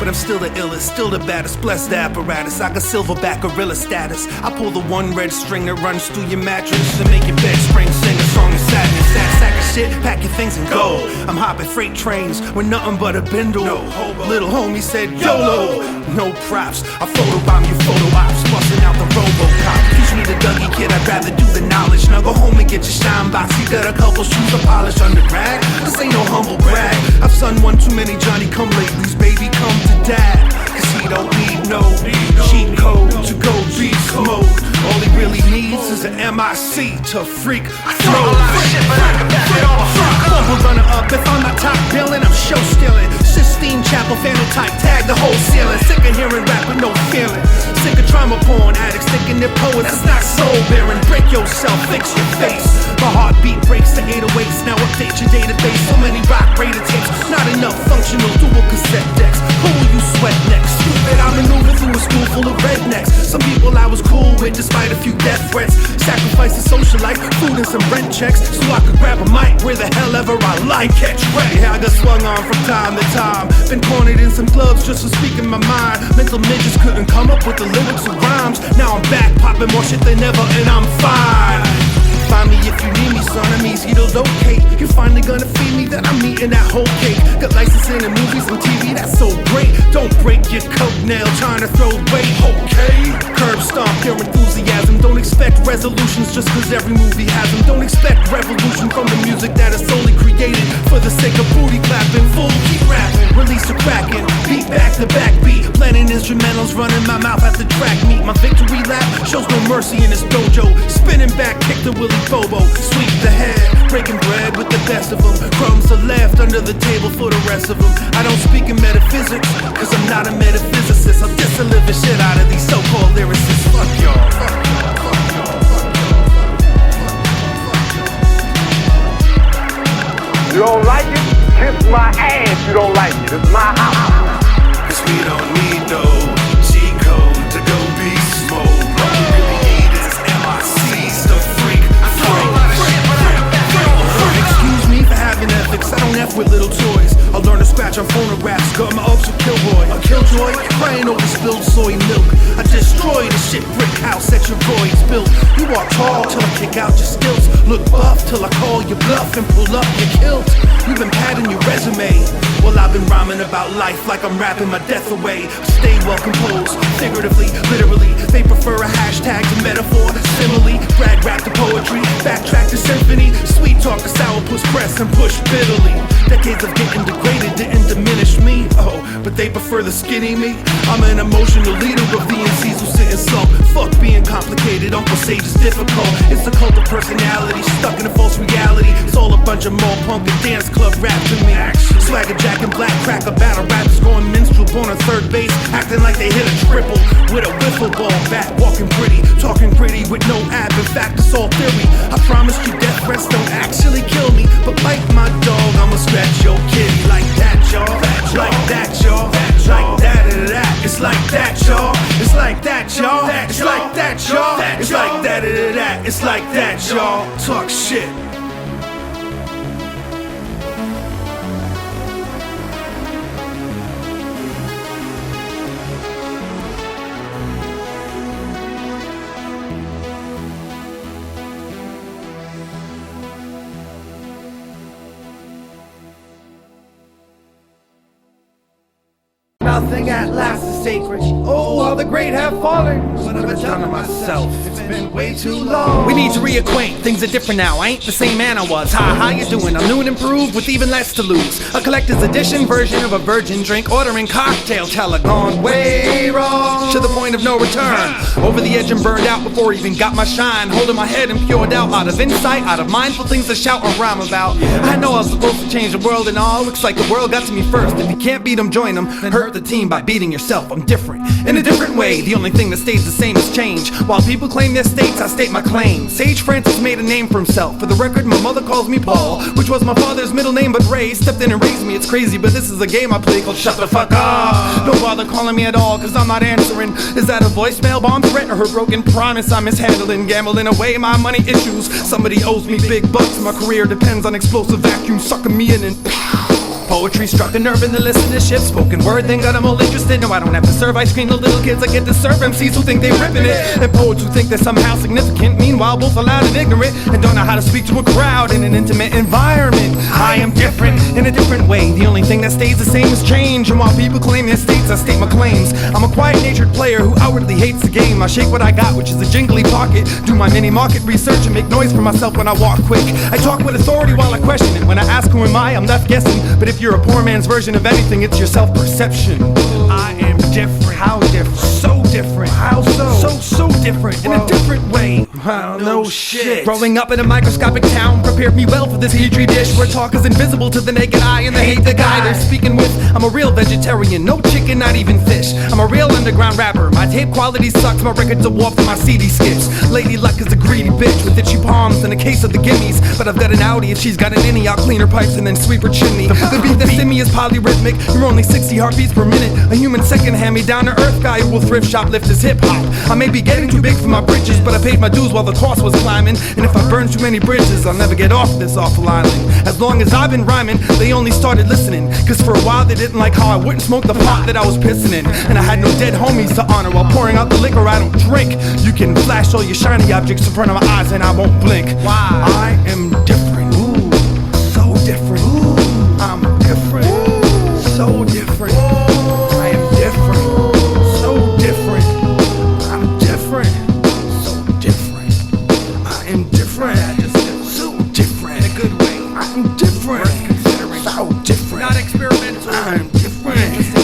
but I'm still the illest, still the baddest. Bless the apparatus, I got silverback gorilla status. I pull the one red string that runs through your mattress and make your bed spring sing a song of sadness. That sack of shit, pack your things and go. I'm hopping freight trains with nothing but a bindle. No hobo. Little homie said YOLO. No props, I photobomb your photo ops, busting out the RoboCop. Teach me the Dougie kid, I'd rather do the knowledge. Now go home and get your shine box. You got a couple shoes to polish undergrad. This ain't no humble brag. I've son one too many Johnny come latelys, baby come to dad. Cause he don't need no cheat code to go beast mode. All he really needs is an MIC to freak throw. Bumble runner up, if I'm not top billing, I'm show stealing. Sistine Chapel phenotype, tag the whole ceiling. Sick of hearing rap with no feeling. Sick of trauma porn addicts thinking they're poets. It's not soul bearing. Break yourself, fix your face. My heartbeat breaks to 808s. Now update your database. So many rock rated tapes, not enough functional dual cassette decks. Who will you sweat next? Stupid, I maneuver through a school full of rednecks. Some people I was cool with despite a few death threats. Sacrifice a social life, food and some rent checks, so I could grab a mic where the hell ever I like. Catch wreck. Yeah, I got swung on from time to time. Been cornered in some clubs just for speaking my mind. Mental midgets couldn't come up with the lyrics or rhymes. Now I'm back popping more shit than ever and I'm fine. Find me if you need me, son, I'm easy to locate. You're finally gonna feed me, then I'm eating that whole cake. Got licensing in movies and TV, that's so great. Don't break your coat nail trying to throw weight, okay? Curb stomp your enthusiasm. Don't expect resolutions just cause every movie has them. Don't expect revolution from the music that is solely created for the sake of booty clapping. Fool, keep rapping, release the cracking, beat back the backbeat. Planning instrumentals, running my mouth at the track meet. My victory lap shows no mercy in this dojo. Spinning back, kick the Willie Bobo, sweep the head, breaking bread with the best of them. Crumbs are left under the table for the rest of them. I don't speak in metaphysics, cause I'm not a metaphysicist. I'll diss the living shit out of these so-called lyricists. Fuck y'all, fuck y'all, fuck y'all, fuck y'all. You don't like it? Kiss my ass, you don't like it. It's my house. Cause we don't need no G-code to go beast mode. All we really need is MICs to freak. Excuse me for having ethics, I don't F with little toys. I'll learn to scratch on phonographs, got my ups with Killboy. A killjoy, crying over spilled soy milk. I destroy the shit brick house that your boys built. You walk tall till I kick out your stilts. Look buff till I call you bluff and pull up your kilt. You've been padding your resume. Well, I've been rhyming about life like I'm rapping my death away. Stay well composed, figuratively, literally. They prefer a hashtag to metaphor, simile. Brag rap to poetry, backtrack to symphony. Sweet talk to sourpuss press and push bitterly. Decades of getting degraded didn't diminish me. Oh, but they prefer the skinny me. I'm an emotional leader of the MCs who sit and sulk. Fuck being complicated, Uncle Sage is difficult. It's a cult of personality, stuck in a false reality. It's all a bunch of mall punk and dance club rap to me. Swagger jack and black cracker battle rappers going minstrel, born on third base, acting like they hit a triple with a wiffle ball bat, walking pretty, talking gritty with no ab. In fact, it's all theory. I promise you death threats don't actually kill me, but like my dog, I'ma scratch your kitty like that, y'all. Like that, y'all. Like that. It's like that, y'all. It's like that, y'all. It's like that, y'all. It's like that. It's like that, y'all. Talk shit. Nothing at last is sacred. Oh, all the great have fallen. What have I done to myself? It's been way too long. We need to reacquaint, things are different now. I ain't the same man I was. Hi, how you doing? I'm new and improved with even less to lose. A collector's edition version of a virgin drink. Ordering cocktail teller gone way wrong. To the point of no return. Over the edge and burned out before I even got my shine. Holding my head and pure doubt. Out of insight, out of mindful things to shout and rhyme about. I know I was supposed to change the world and all. Looks like the world got to me first. If you can't beat them, join them. Then hurt the team by beating yourself. I'm different, in a different way. The only thing that stays the same is change. While people claim their states, I state my claim. Sage Francis made a name for himself. For the record, my mother calls me Paul, which was my father's middle name, but Ray stepped in and raised me. It's crazy, but this is a game I play called Shut the Fuck Up. Don't bother calling me at all, cause I'm not answering. Is that a voicemail bomb threat or her broken promise I'm mishandling? Gambling away my money issues. Somebody owes me big bucks. My career depends on explosive vacuum sucking me in and Poetry struck a nerve in the listenership. Spoken word then got them all interested. No, I don't have to serve ice cream to little kids. I get to serve MCs who think they ripping it, and poets who think they're somehow significant. Meanwhile, both are loud and ignorant, and don't know how to speak to a crowd in an intimate environment. I am different in a different way. The only thing that stays the same is change. And while people claim their states, I state my claims. I'm a quiet-natured player who outwardly hates the game. I shake what I got, which is a jingly pocket. Do my mini-market research and make noise for myself when I walk quick. I talk with authority while I question it. When I ask who am I, I'm left guessing. But if you're a poor man's version of anything, it's your self-perception. I am different. How different? So different. How so? So different. In a different way. I don't know shit. Growing up in a microscopic town prepared me well for this petri dish where talk is invisible to the naked eye and they hate the guy they're speaking with. I'm a real vegetarian, no chicken, not even fish. I'm a real underground rapper. My tape quality sucks, my records are warped, and my CD skips. Lady Luck is a greedy bitch with itchy palms and a case of the gimmies. But I've got an Audi and she's got an innie. I'll clean her pipes and then sweep her chimney. The beat that's in me is polyrhythmic. You're only 60 heartbeats per minute. A human second hand me down to earth guy who will thrift shoplift his hip hop. I may be getting too big for my britches, but I paid my dues while the cost was climbing. And if I burn too many bridges, I'll never get off this awful island. As long as I've been rhyming, they only started listening. Cause for a while they didn't like how I wouldn't smoke the pot that I was pissing in. And I had no dead homies to honor while pouring out the liquor I don't drink. You can flash all your shiny objects in front of my eyes and I won't blink. Why? I am different. Ooh, so different. Ooh, I'm different. Ooh, so different. I am different. So different. I'm different. So different. I am different. So different. In a good way. I'm different. So different. Not experimental. I'm different. So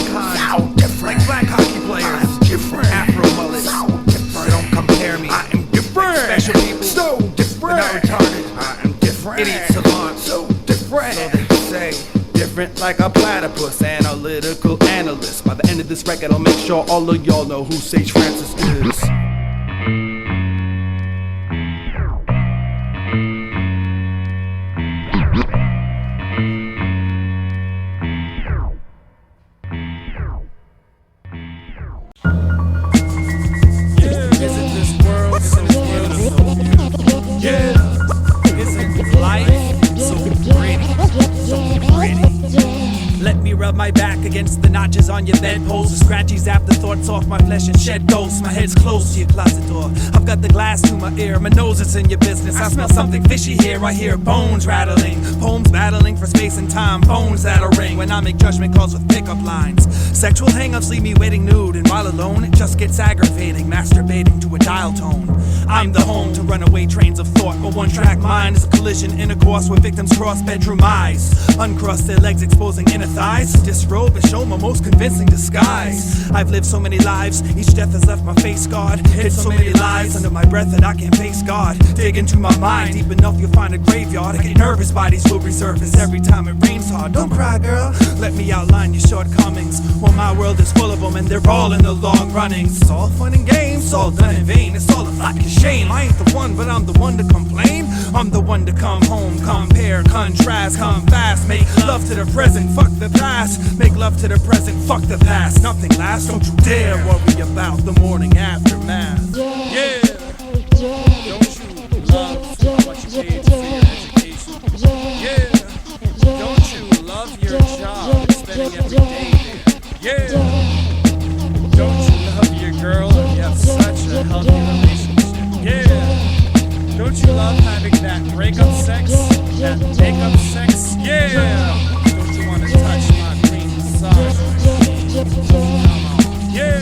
different. Like black hockey players. I'm different. Afro mullets. So different. Don't compare me. I am different. Like special people. So different. Not retarded. I am different. Idiot savant. So different. So they say. Different like a platypus, analytical analyst. By the end of this record, I'll make sure all of y'all know who Sage Francis is. Rub my back against the notches on your bedpost. The scratchies afterthoughts off my flesh and shed ghosts. My head's close to your closet door. I've got the glass to my ear. My nose is in your business. I smell something fishy here. I hear bones rattling. Poems battling for space and time. Phones that'll ring when I make judgment calls with pickup lines. Sexual hang-ups leave me waiting nude. And while alone, it just gets aggravating. Masturbating to a dial tone. I'm the home to runaway trains of thought. A one-track mind is a collision intercourse where victims cross bedroom eyes. Uncross their legs exposing inner thighs. Disrobe and show my most convincing disguise. I've lived so many lives, each death has left my face scarred. Hid so many lies under my breath that I can't face God. Dig into my mind, deep enough you'll find a graveyard. I get nervous, bodies will resurface every time it rains hard. Don't cry, girl, let me outline your shortcomings. Well, my world is full of them and they're all in the long runnings. It's all fun and games, all done in vain. It's all a fucking shame. I ain't the one, but I'm the one to complain. I'm the one to come home, compare, contrast, come fast. Make love to the present, fuck the past. Make love to the present, fuck the past. Nothing lasts, don't you dare worry about the morning aftermath. Yeah. Don't you love what you did for your education? Yeah. Don't you love your job, spending every day there? Yeah. Don't you love your girl and you have such a healthy relationship? Yeah. Don't you love having that breakup sex, that makeup sex? Yeah. Don't you want to touch my green massage machine? Yeah.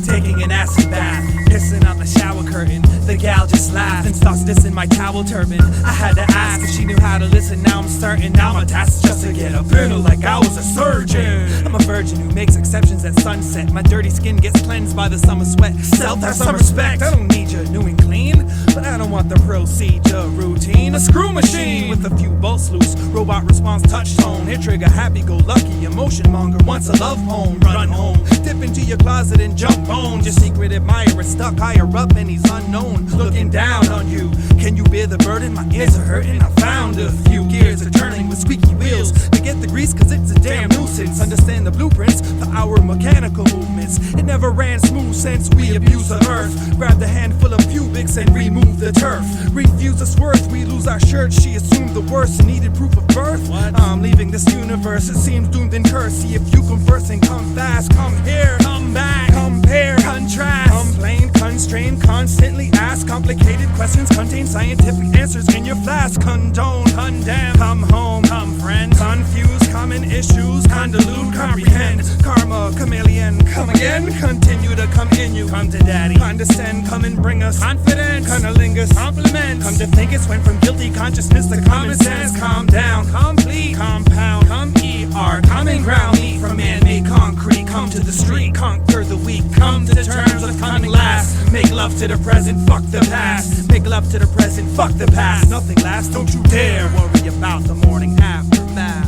Taking an acid bath, pissing on the shower curtain. The gal just laughed and starts dissing my towel turban. I had to ask if she knew how to listen. Now I'm certain. Now my task is just to get a bill like I was a surgeon. I'm a virgin who makes exceptions at sunset. My dirty skin gets cleansed by the summer sweat. Self have some respect. I don't need you new and clean, but I don't want the procedure routine. A screw machine with a few bolts loose. Robot response touch tone. Hit trigger happy-go-lucky. Emotion monger wants a love poem. Run home. Dip into your closet and jump on. Your secret admirer stuck higher up and he's unknown. Looking down on you. Can you bear the burden? My ears are hurting. I found a few gears are turning with squeaky wheels. To get the grease cause it's a damn nuisance. Understand the blueprints for our mechanical movements. It never ran smooth since we abused the earth. Grabbed a handful of pubic sticks and remove the turf. Refuse us worth, we lose our shirt. She assumed the worst and needed proof of birth. What? I'm leaving this universe, it seems doomed and cursed. See if you converse and come fast, come here, come back, compare, contrast, complain, constrain, constantly ask complicated questions, contain scientific answers in your flask. Condone, condemn, come home, come friend, confuse common issues, convolute, comprehend, karma, chameleon, come again, continue to come in you, come to daddy, condescend, come and bring us confidence, cunnilingus, compliment, come to think it's went from guilty consciousness to common sense. Calm down, complete, compound, come ER, common ground, meet from man-made concrete, come to the street, conquer the weak, come to terms with coming last, make love to the present, fuck the past, make love to the present, fuck the past, nothing lasts, don't you dare worry about the morning aftermath.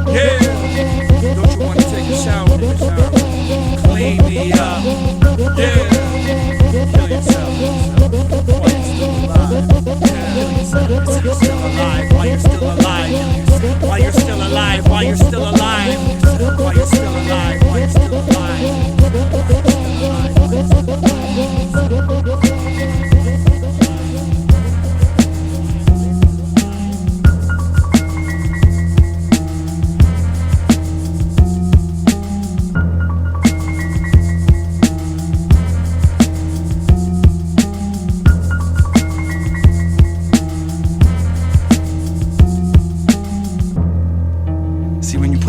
Yeah, don't you wanna take a shower, clean me up, yeah, kill yourself, while you're still alive, yeah, you're still alive, while you're still alive, while you're still alive, while you're still alive, while you're still alive, while you're still alive.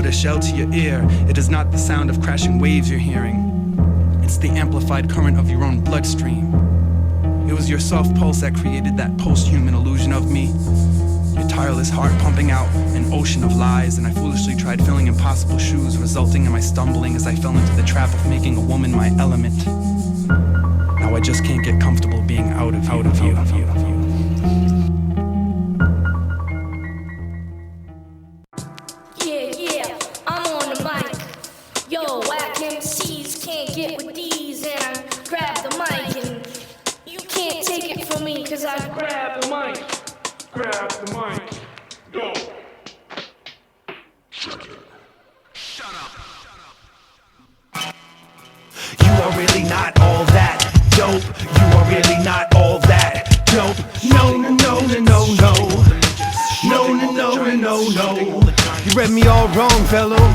Shell to your ear, it is not the sound of crashing waves you're hearing. It's the amplified current of your own bloodstream. It was your soft pulse that created that post-human illusion of me. Your tireless heart pumping out an ocean of lies, and I foolishly tried filling impossible shoes, resulting in my stumbling as I fell into the trap of making a woman my element. Now I just can't get comfortable being out of you.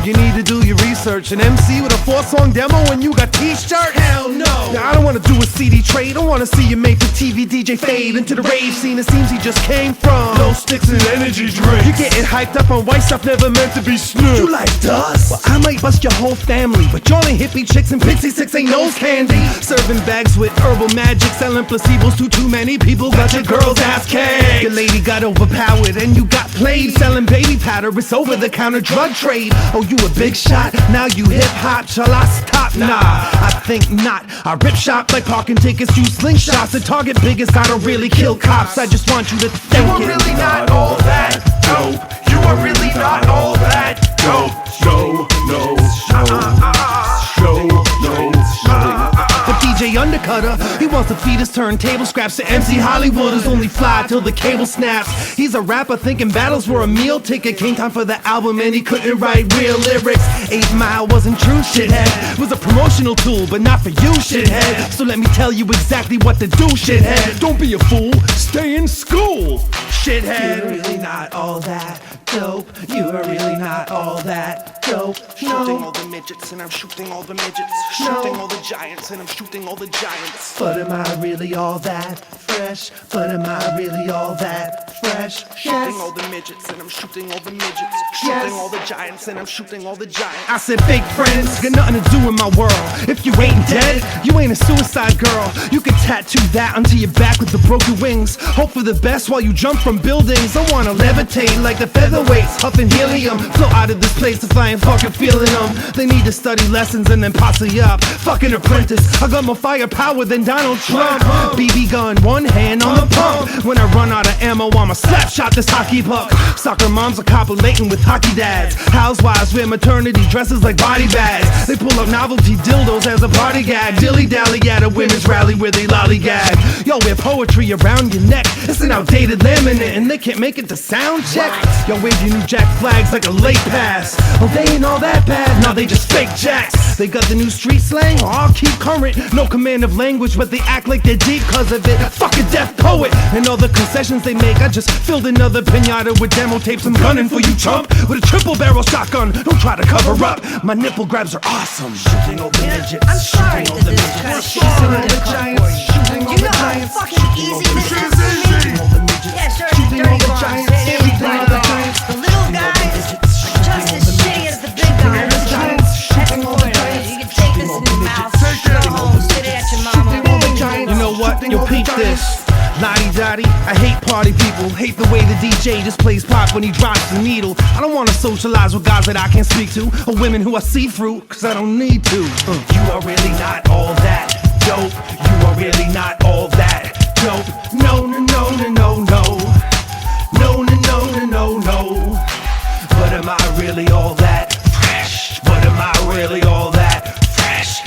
You need to do your research. An MC with a 4-song demo when you got t-shirt? Hell no. Now I don't wanna do a CD trade. I wanna see you make the TV DJ fade into the rave scene. It seems he just came from no sticks and energy drinks. You're getting hyped up on white stuff never meant to be snooped. You like dust? Well, I might bust your whole family, but y'all ain't hippie chicks and Pixie Six ain't nose candy. Serving bags with herbal magic, selling placebos to too many people. Got your girl's ass caked. Your lady got overpowered and you got played. Selling baby powder, it's over-the-counter drug trade. Oh, you a big shot? Now you hip-hop, shall I stop? Nah, I think not. I rip shop like parking tickets, use slingshots. The target biggest, I don't really kill cops. I just want you to think you are really not all that dope. You are really not all that dope. No. The DJ Undercutter, he wants to feed his turntable scraps to MC Hollywood is only fly till the cable snaps. He's a rapper thinking battles were a meal ticket. Came time for the album and he couldn't write real lyrics. 8 Mile wasn't true, shithead. Was a promotional tool, but not for you, shithead. So let me tell you exactly what to do, shithead. Don't be a fool, stay in school, shithead. You're really not all that dope. You are really not all that dope. Shooting all the midgets and I'm shooting all the midgets. Shooting all the giants and I'm shooting all the giants. But am I really all that fresh? But am I really all that fresh? Shooting all the midgets and I'm shooting all the midgets. Shooting all the giants and I'm shooting all the giants. I said fake friends got nothing to do with my world. If you ain't dead, you ain't a suicide girl. You can tattoo that onto your back with the broken wings. Hope for the best while you jump from buildings. I wanna levitate like the featherweights, huffing helium. Float out of this place if I ain't fucking feeling them. They need to study lessons and then posse up. Fucking apprentice, I got more firepower than Donald Trump. BB gun, one hand on the pump. When I run out of ammo, I'ma slap shot this hockey puck. Soccer moms are copulating with hockey dads. Housewives wear maternity dresses like body bags. They pull up novelty dildos as a party gag. Dilly-dally at a women's rally where they lollygag. Yo, wear poetry around your neck. It's an outdated laminate and they can't make it to sound check. Yo, wave your new jack flags like a late pass. Oh, they ain't all that bad, no, they just fake jacks. They got the new street slang, oh, I'll keep current. No command of language, but they act like they're deep cause of it. Fuck a deaf poet. And all the concessions they make, I just filled another pinata with demo tapes. I'm gunning for you, chump, with a triple barrel shotgun. Don't try to cover up, my nipple grabs are awesome. Shooting all the midgets, I'm sorry shooting all the that this is midgets, trying to shooting all the giants, shooting all You the know how giants, fucking easy this is for me? Yeah, sure, shooting all dirty the bombs. giants, It is shooting all the giants, the little guys are just as shitty as the big guys. That's spoilers. You can take this in your mouth, go home, sit it at your mama. You know what? Yo, peep this. Lottie-dottie, I hate party people. Hate the way the DJ just plays pop when he drops the needle. I don't wanna socialize with guys that I can't speak to, or women who I see through, cause I don't need to. You are really not all that dope. You are really not all that dope. No, no, no, no, no, no. No, no, no, no, no, no. But am I really all that fresh? But am I really all that fresh?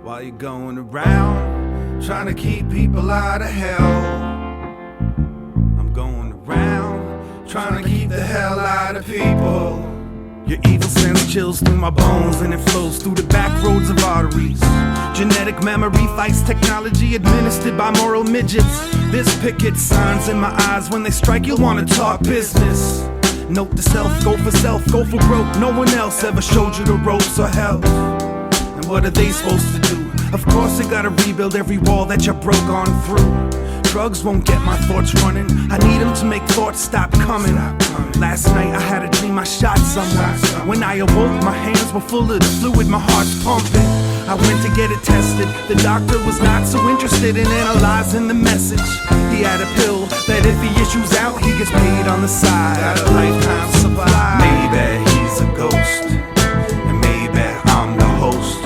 While you're going around trying to keep people out of hell, I'm going around trying to keep the hell out of people. Your evil sense chills through my bones and it flows through the back roads of arteries. Genetic memory fights technology administered by moral midgets. There's picket signs in my eyes. When they strike, you'll wanna talk business. Note to self, go for broke. No one else ever showed you the ropes or help. And what are they supposed to do? Of course they gotta rebuild every wall that you broke on through. Drugs won't get my thoughts running. I need them to make thoughts stop coming. Last night I had a dream I shot someone. When I awoke, my hands were full of the fluid, my heart's pumping. I went to get it tested. The doctor was not so interested in analyzing the message. He had a pill that if he issues out, he gets paid on the side. Got a lifetime supply. Maybe he's a ghost, and maybe I'm the host.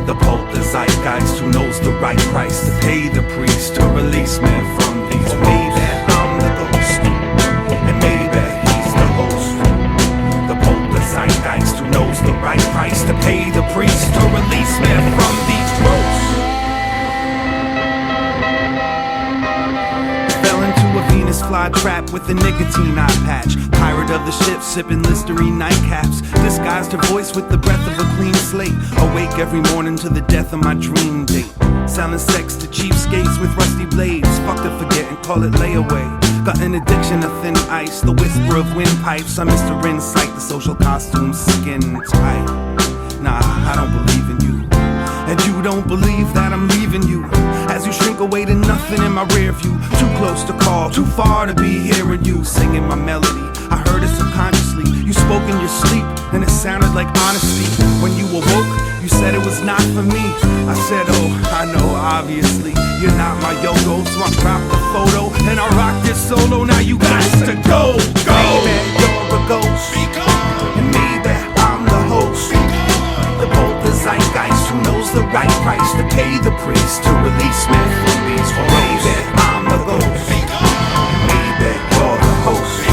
The poltergeist who knows the right price to pay the priest to release me from these. Maybe I'm the ghost, and maybe he's the host. The poltergeist who knows the right price to pay the priest to release me from these ropes. Fell into a Venus flytrap with a nicotine eye patch. Pirate of the ship sipping Listerine nightcaps. Disguised her voice with the breath of a clean slate. Awake every morning to the death of my dream date. Selling sex to cheapskates with rusty blades. Fuck to forget and call it layaway. Got an addiction of thin ice. The whisper of windpipes. I'm Mr. Insight. The social costume skin tight. Nah, I don't believe in you. And you don't believe that I'm leaving you. As you shrink away to nothing in my rear view. Too close to call, too far to be hearing you singing my melody. I heard it subconsciously. You spoke in your sleep, and it sounded like honesty. When you awoke, you said it was not for me. I said, oh, I know, obviously you're not my yo-go. So I cropped the photo, and I rocked it solo. Now you got to go, go. Maybe you're a ghost, and maybe I'm the host. The poltergeist who knows the right price to pay the priest to release me from these ropes. Maybe I'm the ghost, maybe you're the host.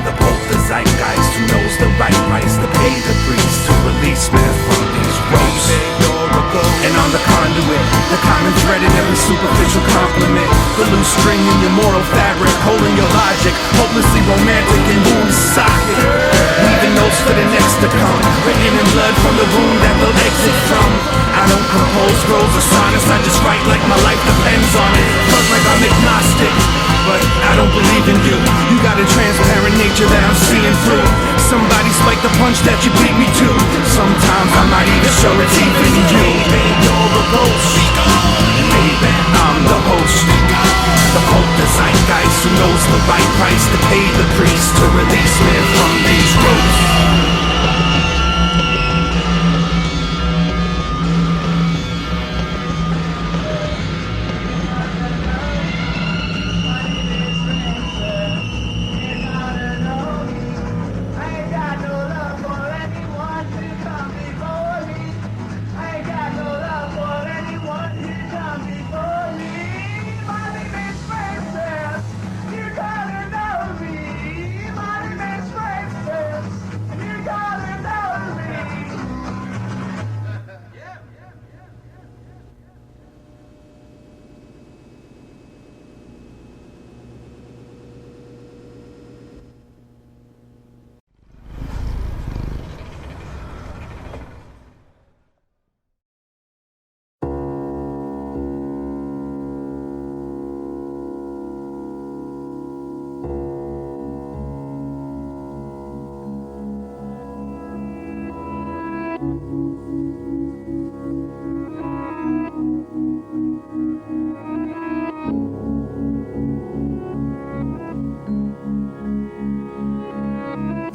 The poltergeist who knows the right price to pay the priest to release me from these ropes. Maybe you're a ghost, and I'm the conduit, the common thread in every superficial compliment. The loose string in your moral fabric, holding your logic, hopelessly romantic and wound socket. Leaving notes for the next to come, written in blood from the wound that they'll exit from. I don't compose scrolls or sonnets, I just write like my life depends on it. Fuck like I'm agnostic, but I don't believe in you. You got a transparent nature that I'm seeing through. Somebody spiked the punch that you beat me to. Sometimes I'm not even sure it's even you. Maybe you're a ghost, maybe I'm the host. The poltergeist who knows the right price to pay the priest to release me from these ropes.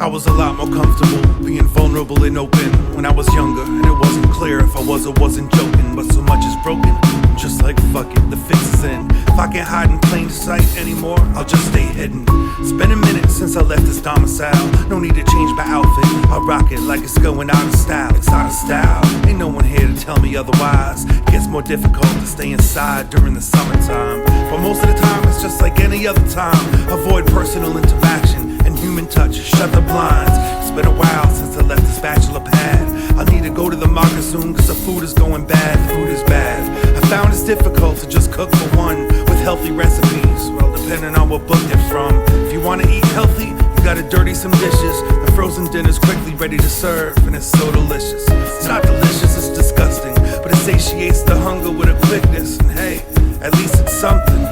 I was a lot more comfortable being vulnerable and open when I was younger, and it wasn't clear if I was or wasn't joking. But so much is broken, I'm just like fuck it, the fix is in. If I can't hide in plain sight anymore, I'll just stay hidden. It's been a minute since I left this domicile. No need to change my outfit, I'll rock it like it's going out of style. It's out of style, ain't no one here to tell me otherwise. It gets more difficult to stay inside during the summertime, but most of the time it's just like any other time. Avoid personal interaction and human touch, shut the blinds. It's been a while since I left this bachelor pad. I need to go to the market soon cause the food is going bad, food is bad. I found it's difficult to just cook for one with healthy recipes, well depending on what book they're from. If you wanna eat healthy, you gotta dirty some dishes. The frozen dinner's quickly ready to serve and it's so delicious. It's not delicious, it's disgusting, but it satiates the hunger with a quickness. And hey, at least it's something.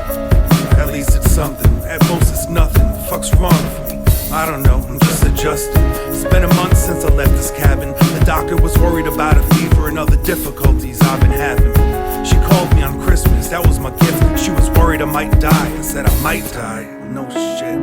At least it's something. At most it's nothing. Fuck's wrong with me? I don't know, I'm just adjusting. It's been a month since I left this cabin. The doctor was worried about a fever and other difficulties I've been having. She called me on Christmas, that was my gift. She was worried I might die. I said I might die. No shit.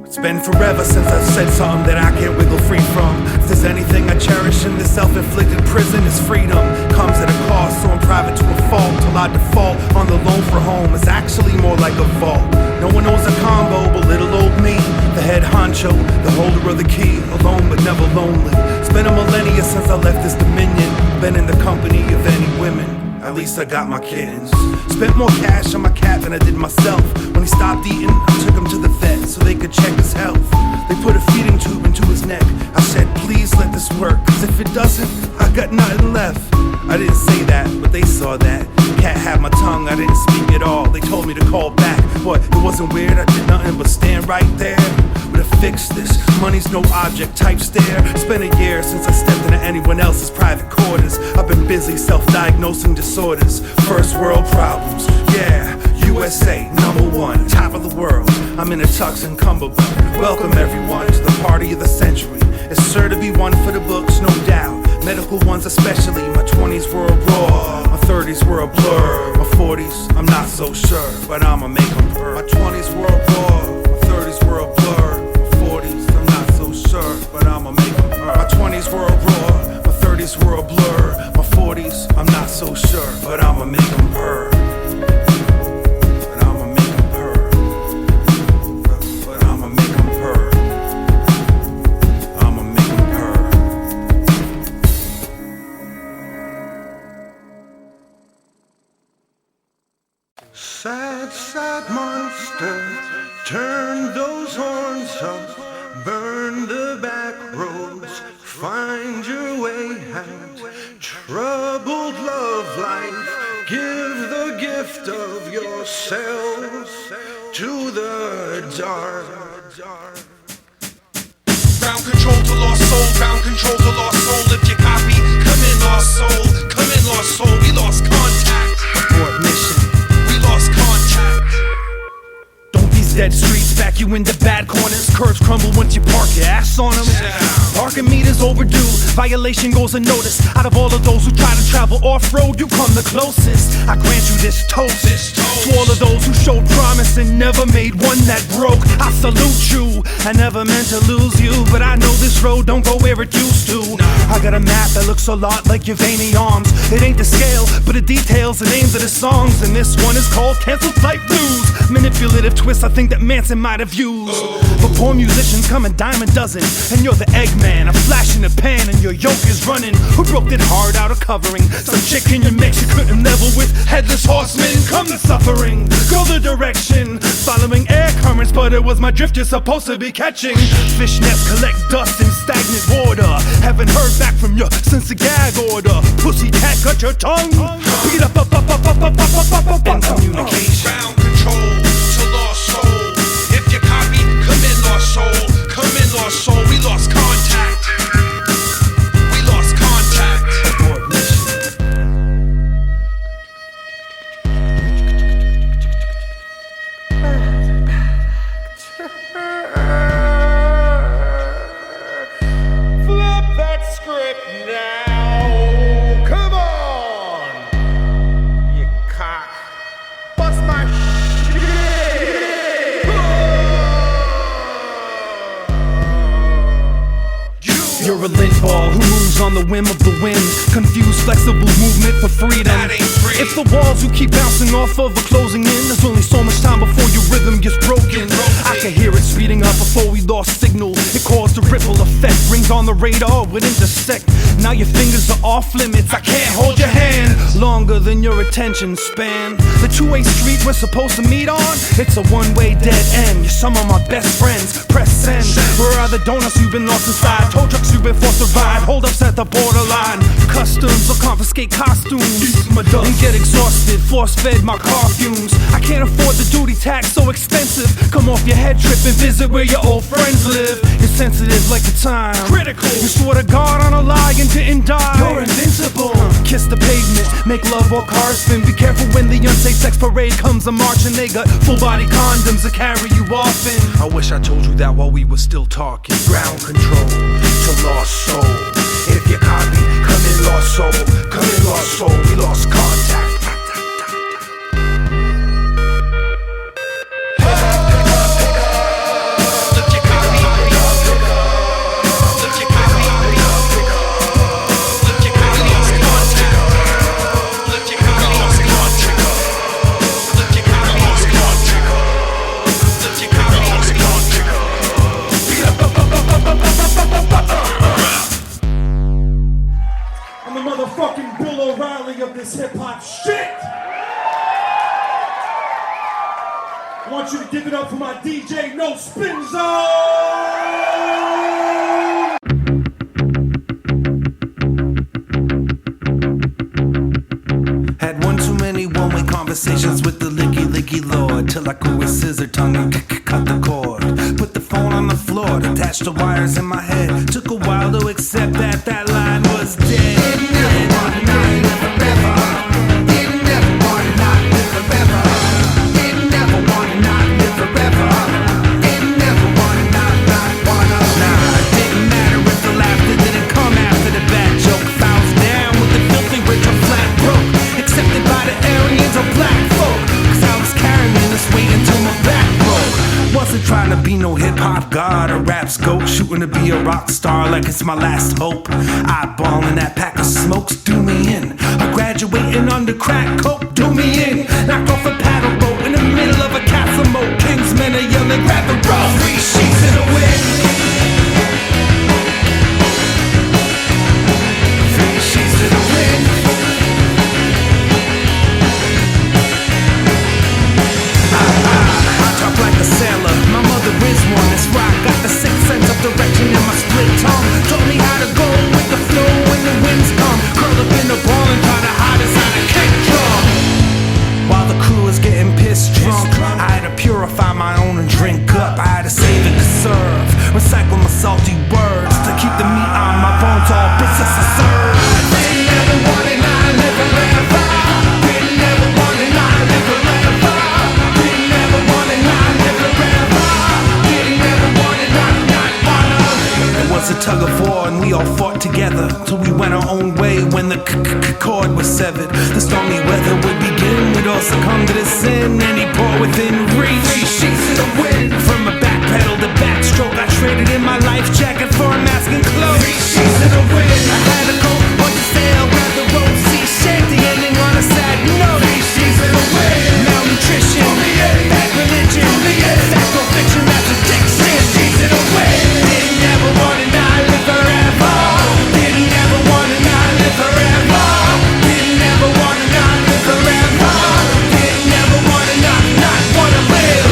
It's been forever since I've said something that I can't wiggle free from. If there's anything I cherish in this self-inflicted prison, it's freedom. Comes at a cost, so I'm private to a fault. Till I default on the loan for home. It's actually more like a vault. No one knows a combo but little old me, the head honcho, the holder of the key. Alone but never lonely. It's been a millennia since I left this dominion. Been in the company of any women. At least I got my kittens. Spent more cash on my cat than I did myself. When he stopped eating, I took him to the vet so they could check his health. They put a feeding tube into his neck. I said, please let this work, cause if it doesn't, I got nothing left. I didn't say that, but they saw that. Cat had my tongue, I didn't speak at all. They told me to call back. What, it wasn't weird, I did nothing but stand right there. But to fix this, money's no object, type stare. It's been a year since I stepped into anyone else's private quarters. I've been busy self-diagnosing disorders. First world problems, yeah. USA, #1, top of the world. I'm in a tux and cummerbund. Welcome everyone to the party of the century. It's sure to be one for the books, no doubt. Medical ones especially. My 20s were a raw, my 30s were a blur. My 40s, I'm not so sure, but I'ma make them purr. My 20s were a raw, my 30s were a blur. My 40s, I'm not so sure, but I'ma make them purr. My 20s were a raw, my 30s were a blur. My 40s, I'm not so sure, but I'ma make them purr. Sad, sad monster, turn those horns up, burn the back roads, find your way out. Troubled love life, give the gift of yourself to the dark. Ground control to lost soul, ground control to lost soul. If you copy, come in lost soul, come in lost soul. We lost contact. Abort mission. Lost contact. Don't these dead streets back you into bad corners? Curves crumble once you park your ass on them. Parking meters overdue, violation goes unnoticed. Out of all of those who try to travel off-road, you come the closest. I grant you this toast to all of those who showed promise and never made one that broke. I salute you, I never meant to lose you, but I know this road don't go where it used to. I got a map that looks a lot like your veiny arms. It ain't the scale, but the details, the names of the songs. And this one is called Cancel Flight Blues. Manipulative twist I think that Manson might have used. But poor musicians come a dime a dozen, and you're the Eggman, a flash in the pan, and your yoke is running. Who broke it hard out of covering? Some chick in your mix you couldn't level with. Headless horsemen, come the suffering. Go the direction, following air currents, but it was my drift you're supposed to be catching. Fishnets collect dust in stagnant water. Haven't heard back from you since the gag order. Pussy cat cut your tongue. Beat up and communication. Ground control to lost soul. If you copy, come in lost soul, come in lost soul. We lost contact. We lost contact. Abort mission. it now. Come on, you cock. Bust my You're a lint ball who moves on the whim of the wind. Confused, flexible movement for freedom. That ain't free. It's the walls you keep bouncing off of or closing in. There's only so much time before your rhythm gets broken. I can hear it speeding up before we lost signal. It caused a ripple effect. Rings on the radar would intersect. Now your fingers are off limits. I can't hold your hand longer than your attention span. The two-way street we're supposed to meet on, it's a one-way dead end. You're some of my best friends. Press send. Where are the donuts you've been lost inside? Tow trucks you've been forced to ride. Hold ups at the borderline. Customs will confiscate costumes and get exhausted. Force-fed my car fumes. I can't afford the duty tax, so expensive. Come off your head trip and visit where your old friends live. You're sensitive like the time. Critical. You swore to God on a lie and didn't die. You're invincible. Kiss the pavement, make love or cars spin. Be careful when the unsafe sex parade comes a march and they got full body condoms to carry you off in. I wish I told you that while we were still talking. Ground control to lost soul. If you copy, come in lost soul. Come in lost soul, we lost contact. Motherfucking Bill O'Reilly of this hip-hop shit! I want you to give it up for my DJ No Spin Zone! Had one too many one-way conversations with the licky lord, till I grew a scissor tongue and cut the cord. Put the phone on the floor, attached the wires in my head. Took a while to accept that that line was dead. Didn't never wanna not live forever. Didn't never wanna not live forever. Didn't never wanna not live forever. Didn't never wanna not wanna. Nah, it didn't matter if the laughter didn't come after the bad joke. If I was down with the filthy rich or flat broke, accepted by the Aryans or black folk, 'cause I was carrying this weight until my back broke. Wasn't trying to be no hip-hop god or rap scope, shooting to be a rock star like it's my last hope. Eyeballing that pack of smokes, do me in. A graduating under crack coke, do me in. Knocked off a paddle boat in the middle of a castle moat. Kingsmen are yelling, grab the rope. 3 sheets in the wind. 3 sheets in the wind. I talk like a sailor, my mother is one. That's why I got the sixth sense of direction in my split tongue. Taught me how to go with the flow when the winds come. Curl up in the ball and try to hide inside a kick drum. While the crew is getting pissed drunk, I had to purify my own and drink up. I had to save and conserve, recycle my salty words to keep the meat on my bones all business to serve. Didn't ever want it, I live forever. Didn't ever want it, I live forever. Didn't ever want it, I live forever. Didn't ever want it, not wanna. It was a tug of war and we all fought together till we went our own way when the cord was severed. The stormy weather would begin, we'd all succumb to the sin. Any pour within reach, 3 sheets in the wind. From a back pedal to backstroke, I traded in my life jacket for a mask and clothes. 3 sheets in the wind. I had to go on the sail, grab the rope, see shake the ending on a sad note. 3 sheets in the wind. Malnutrition, bad religion, factual fiction, that's addiction. 3 sheets in the wind. Didn't ever want to not live forever. Didn't ever want to not live forever. Didn't ever want to not live forever. Didn't ever want to not want to live.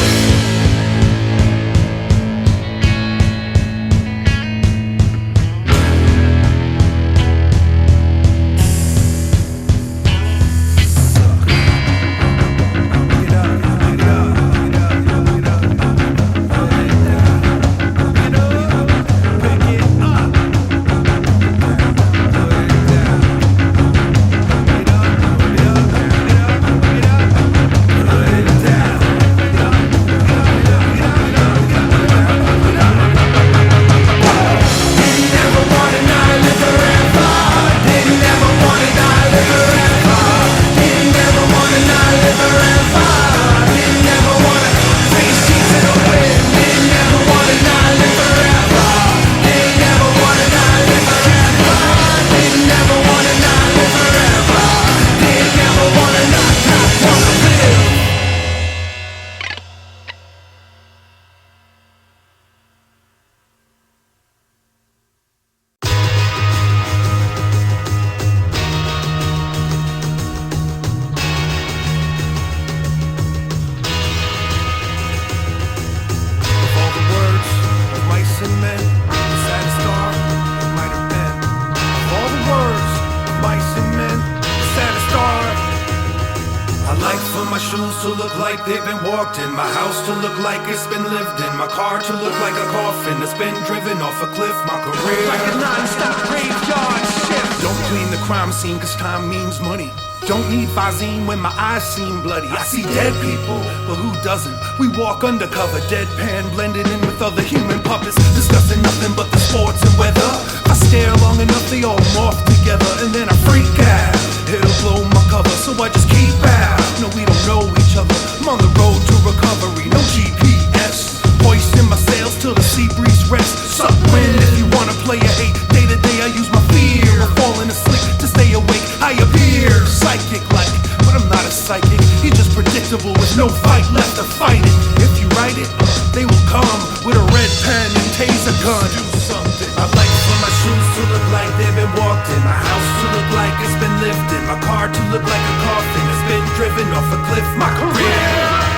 shoes to look like they've been walked in, my house to look like it's been lived in, my car to look like a coffin that's been driven off a cliff, my career like a non-stop graveyard shift. Don't clean the crime scene cause time means money. Don't need Visine when my eyes seem bloody. I see dead people, but who doesn't? We walk undercover, deadpan, blended in with other human puppets, discussing nothing but the sports and weather. If I stare long enough, they all morph together, and then I freak out. It'll blow my cover, so I just keep out. No, we don't know each other. I'm on the road to recovery, no GPS. Hoisting my sails till the sea breeze rests. Suck wind if you wanna play a hate. Day to day I use my fear of falling asleep to stay awake. I appear psychic like, but I'm not a psychic. You're just predictable with no fight left to fight it. If you write it, they will come with a red pen and taser gun. Do something. I like for my shoes to look like they've been walked in, my house to look like it's been lived in, my car to look like a coffin that's been driven off a cliff, my career.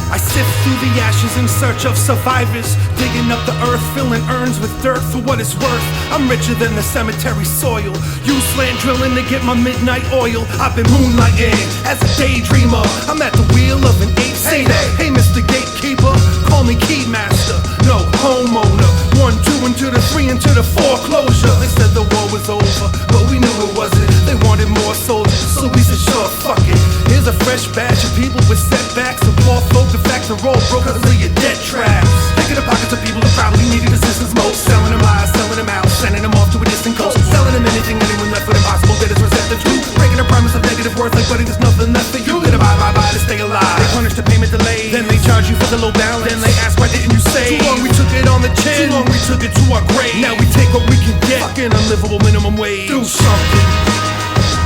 I sift through the ashes in search of survivors, digging up the earth, filling urns with dirt for what it's worth. I'm richer than the cemetery soil. Use land drilling to get my midnight oil. I've been moonlighting as a daydreamer. I'm at the wheel of an eight-seater. Hey, Mr. Gatekeeper, call me Keymaster. No, homeowner. 1, 2, into the 3, into the foreclosure. They said the war was over, but we knew it wasn't. They wanted more soldiers, so we said sure, fuck it. Here's a fresh batch of people with setbacks, and poor folk. The fact the road broke cause of your dead traps. Picking the pockets of people who probably needed assistance most. Selling them lies, selling them out, sending them off to a distant coast. Selling them anything anyone left with impossible that is receptive to. Breaking a promise of negative worth like buddy there's nothing left for you. Gotta buy to stay alive. They punish the payment delay, then they charge you for the low balance. Then they ask why didn't you say? Too long we took it on the chin, too long we took it to our grave. Now we take what we can get, fucking unlivable minimum wage. Do something.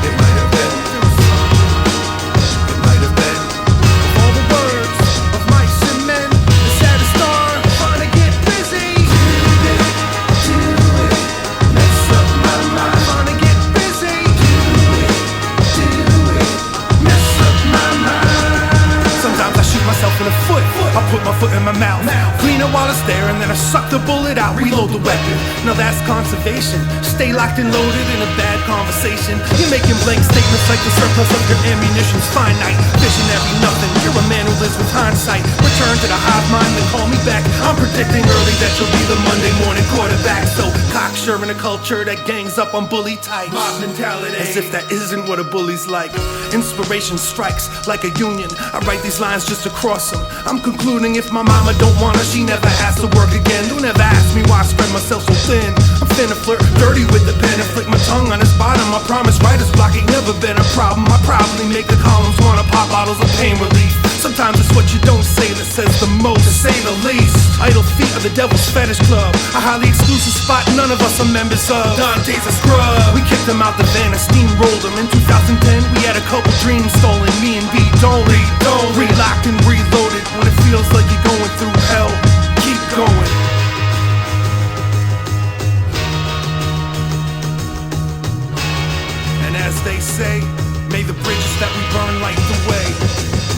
It might have been. In the foot, I put my foot in my mouth, clean it while it's there, and then I suck the bullet out, reload the weapon. Now that's conservation. Stay locked and loaded in a bad conversation. You're making blank statements like the surplus of your ammunition's finite. Visionary nothing, you're a man who lives with hindsight. Return to the hive mind and call me back. I'm predicting early that you'll be the Monday morning quarterback. So cocksure in a culture that gangs up on bully types. Mob mentality, as if that isn't what a bully's like. Inspiration strikes like a union. I write these lines just to cross them. I'm concluding if my mama don't want her, she never has to work again. Don't ever ask me why I spread myself so thin. I'm finna flirt dirty with the pen and flick my tongue on his bottom. I promise writer's block ain't never been a problem. I probably make the columns wanna pop bottles of pain relief. Sometimes it's what you don't say that says the most, to say the least. Idle feet of the devil's fetish club, a highly exclusive spot none of us are members of. Dante's a scrub. We kicked him out the van and steamrolled him. In 2010 we had a couple dreams stolen. Me and B don't relocked and reloaded. When it feels like you're going through hell, keep going. And as they say, may the bridges that we burn light the way.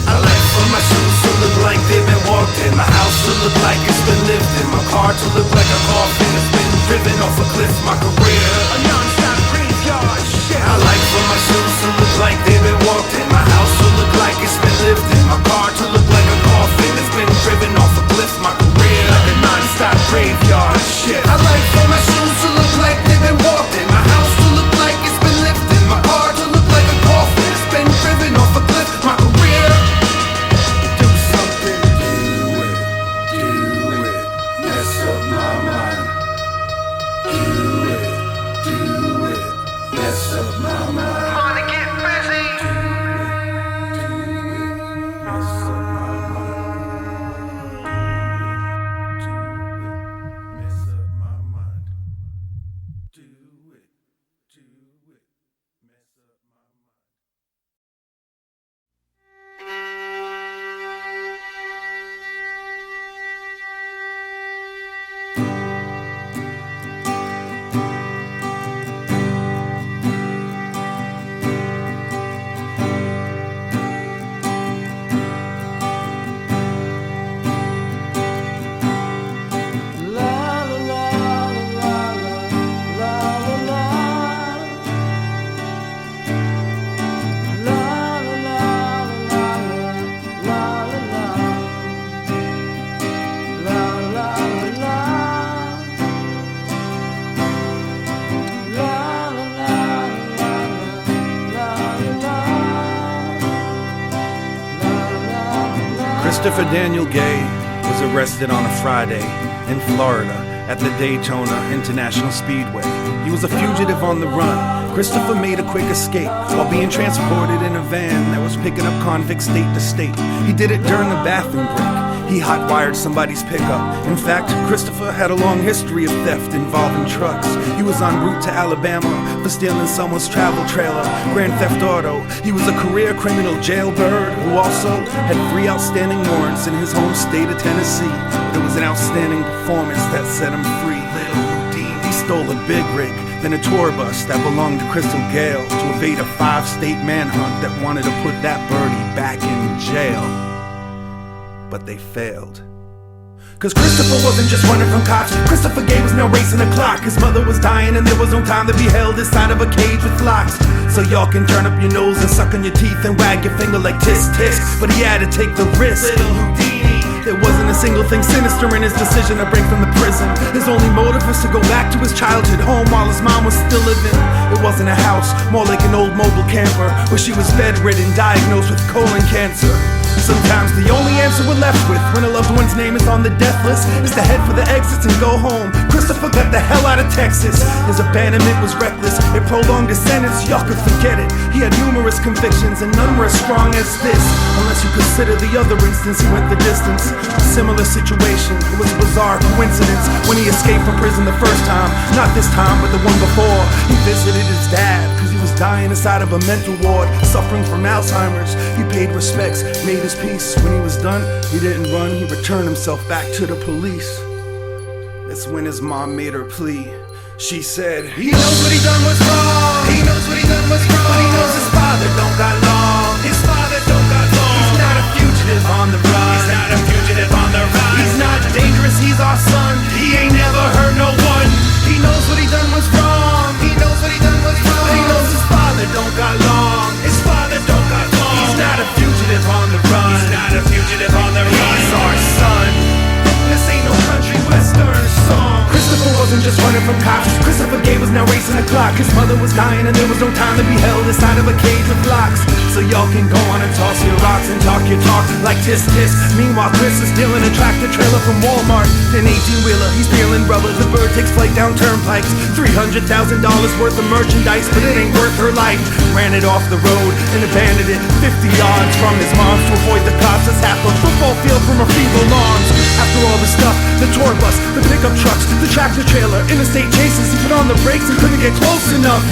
I like for my shoes to look like they've been walked in, my house to look like it's been lived in, my car to look like a coffin that's been driven off a cliff, my career a non-stop graveyard shit. I like for my shoes to look like they've been walked in, my house to look like it's been lived in, my car to look like a coffin that's been driven off a cliff, my career like a non-stop graveyard shit. I like for my shoes to look like they've been walked in, my house to look like it's been lived in, my car to look like a coffin that's been driven off a cliff, my career. Do something, do it, mess up my mind. Do it, mess up my mind. Wanna get busy. Do it, mess up Christopher Daniel Gay was arrested on a Friday in Florida at the Daytona International Speedway. He was a fugitive on the run. Christopher made a quick escape while being transported in a van that was picking up convicts state to state. He did it during the bathroom break. He hot-wired somebody's pickup. In fact, Christopher had a long history of theft involving trucks. He was en route to Alabama for stealing someone's travel trailer. Grand Theft Auto. He was a career criminal jailbird who also had 3 outstanding warrants in his home state of Tennessee. But it was an outstanding performance that set him free. Little Houdini. He stole a big rig, then a tour bus that belonged to Crystal Gale to evade a 5-state manhunt that wanted to put that birdie back in jail. But they failed. Cause Christopher wasn't just running from cops. Christopher Gay was now racing the clock. His mother was dying and there was no time to be held inside of a cage with locks. So y'all can turn up your nose and suck on your teeth and wag your finger like tisk tisk. But he had to take the risk. Little Houdini. There wasn't a single thing sinister in his decision to break from the prison. His only motive was to go back to his childhood home while his mom was still living. It wasn't a house, more like an old mobile camper where she was bedridden, diagnosed with colon cancer. Sometimes the only answer we're left with when a loved one's name is on the death list is to head for the exits and go home. Christopher got the hell out of Texas. His abandonment was reckless. It prolonged his sentence, y'all could forget it. He had numerous convictions and none were as strong as this. Unless you consider the other instance, he went the distance. A similar situation, it was a bizarre coincidence when he escaped from prison the first time. Not this time, but the one before. He visited his dad, cause he was dying inside of a mental ward, suffering from Alzheimer's. He paid respects, made his peace. When he was done, he didn't run, he returned himself back to the police. That's when his mom made her plea. She said, he knows what he done was wrong. He knows what he done was wrong. But he knows his father don't got long. His father don't got long. He's not a fugitive on the run. He's not a fugitive on the run. He's not dangerous, he's our son. He ain't never hurt no one. He knows what he done was wrong. He knows what he done was wrong. But he knows his father don't got long. His father don't got long. He's not a fugitive on the run. He's not a fugitive on the run. He's our son. This ain't no country western song. Christopher wasn't just running from cops. Christopher Gay was now racing the clock. His mother was dying and there was no time to be held inside of a cage with locks. So y'all can go on and toss your rocks and talk your talk like tisk tisk. Meanwhile Chris is stealing a tractor trailer from Walmart. An 18-wheeler, he's peeling rubber. The bird takes flight down turnpikes. $300,000 worth of merchandise, but it ain't worth her life. Ran it off the road and abandoned it 50 yards from his mom's to avoid the cops. That's half a football field from her feeble lawns. After all the stuff, the tour bus, the pickup trucks, the tractor trailer, interstate chases, he put on the brakes and couldn't get close enough.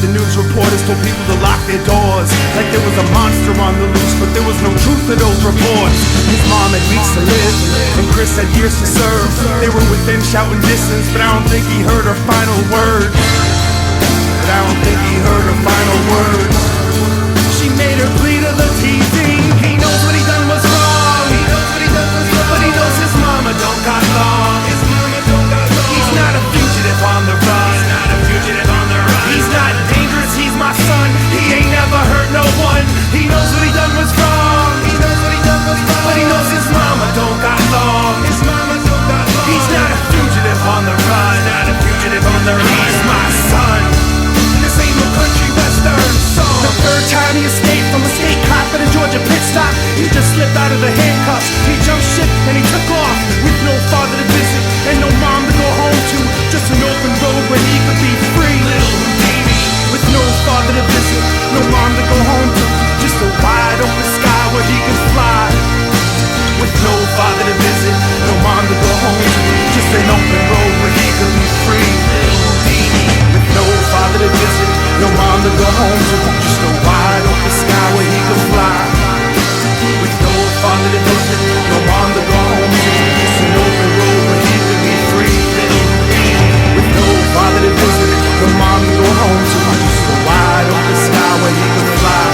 The news reporters told people to lock their doors, like there was a monster on the loose, but there was no truth to those reports. His mom had weeks to live, and Chris had years to serve. They were within shouting distance, but I don't think he heard her final words. But I don't think he heard her final words. She made her plea to the TV. He knows what he done was wrong. He knows what he done was wrong. But he knows his mama don't got long. His mama don't got long. He's not a fugitive on the run. He's not a fugitive on the run. He's not dangerous, he's my son. He ain't never hurt no one. He knows what he done was wrong. He knows what he done was wrong. But he knows his mama don't got long. His mama don't got long. He's not a fugitive on the run. He's not a fugitive on the run. He's my son. This ain't no country western song. The third time he escaped from a state cop at a Georgia pit stop, he just slipped out of the handcuffs. He jumped ship and he took off with no father to visit and no mom to go home to. Just an open road where he could be free. Little Houdini. With no father to visit, no mom to go home to. Just a wide open sky where he could fly. With no father to visit, no mom to go home to. Just an open road where he could be free. Little Houdini. With no father to visit, no mom to go home to. Just a wide open sky where he could fly. With no father to visit, no mom to go home to. Just an open road where he could be free. Little Houdini. With no father to visit, no mom to go home to. Just a wide open sky where he could fly.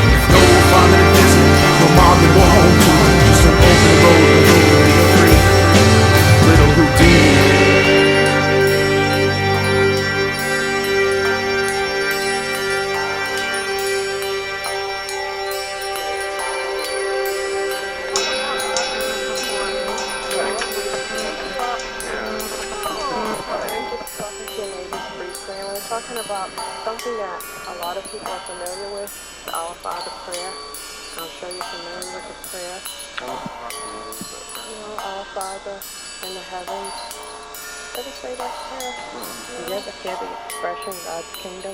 With no father to visit, no mom to go home to. Just an open road where he could be free. Little Houdini. Talking about something that a lot of people are familiar with, the Our Father prayer. I'm sure you're familiar with the prayer. Our Father in the heavens. Let us say that prayer. You ever hear the expression God's kingdom?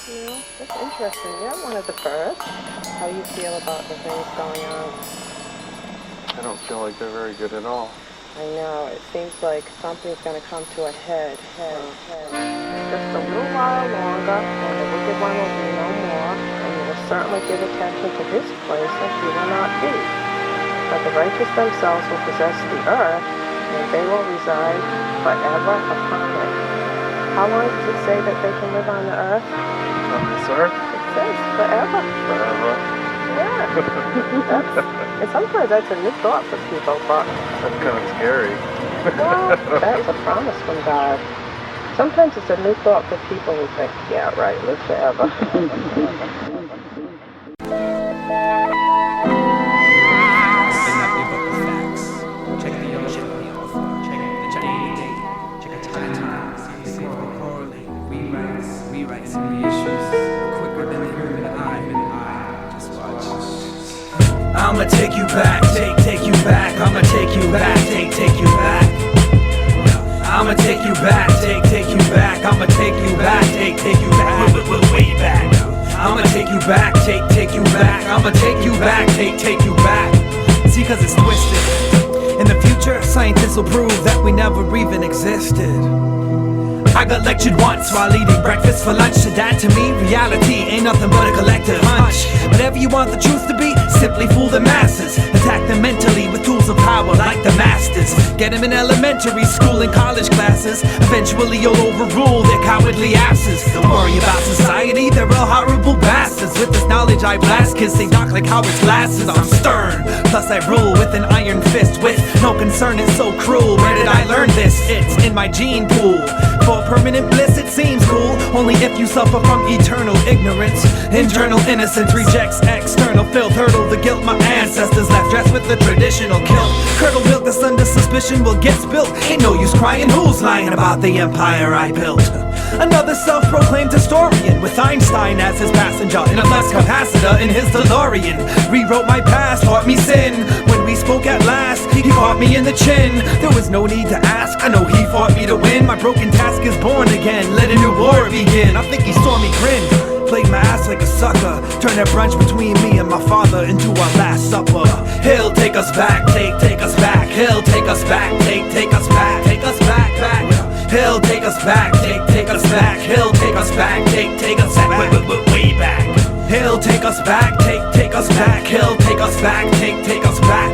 You know, it's interesting. You're one of the first. How you feel about the things going on? I don't feel like they're very good at all. I know. It seems like something's going to come to a head. Just a little while longer, and the wicked one will be no more, and you will certainly give attention to his place, and he will not be. But the righteous themselves will possess the earth, and they will reside forever upon it. How long does it say that they can live on the earth? On this earth? It says forever. Forever. Yeah. And sometimes that's a new thought for people, but that's kind of scary. well, that's a promise from God. Sometimes it's a new thought for people who think, yeah, right, live forever. I'ma take you back, take you back. I'ma take you back, take you back. I'ma take you back, take you back. I'ma take you back, take you back. Way back. I'ma take you back, take you back. I'ma take you back, take you back. See, cause it's twisted. In the future, scientists will prove that we never even existed. I got lectured once while eating breakfast for lunch. So that to me, reality ain't nothing but a collective hunch. Whatever you want the truth to be, simply fool the masses. Attack them mentally with tools of power like the masters. Get them in elementary school and college classes. Eventually you'll overrule their cowardly asses. Don't worry about society, they're all horrible bastards. With this knowledge I blast kids, they knock like Howard's glasses. I'm stern, plus I rule with an iron fist. With no concern, it's so cruel. Where did I learn this? It's in my gene pool. For permanent bliss it seems cool, only if you suffer from eternal ignorance. Internal innocence rejects external filth. Hurdle the guilt my ancestors left, dressed with the traditional kilt. Curdle milk that's under suspicion will get spilt. Ain't no use crying, who's lying about the empire I built? Another self-proclaimed historian with Einstein as his passenger in a less capacitor in his DeLorean. Rewrote my past, taught me sin. When we spoke at last, he caught me in the chin. There was no need to ask, I know he fought me to win. My broken task is born again, let a new war begin. I think he saw me grin, played my ass like a sucker. Turned that brunch between me and my father into our last supper. He'll take us back, take us back. He'll take us back, take us back, take us back, back. He'll take us back, take us back. He'll take us back, take us back, way back. He'll take us back, take us back. He'll take us back, take us back.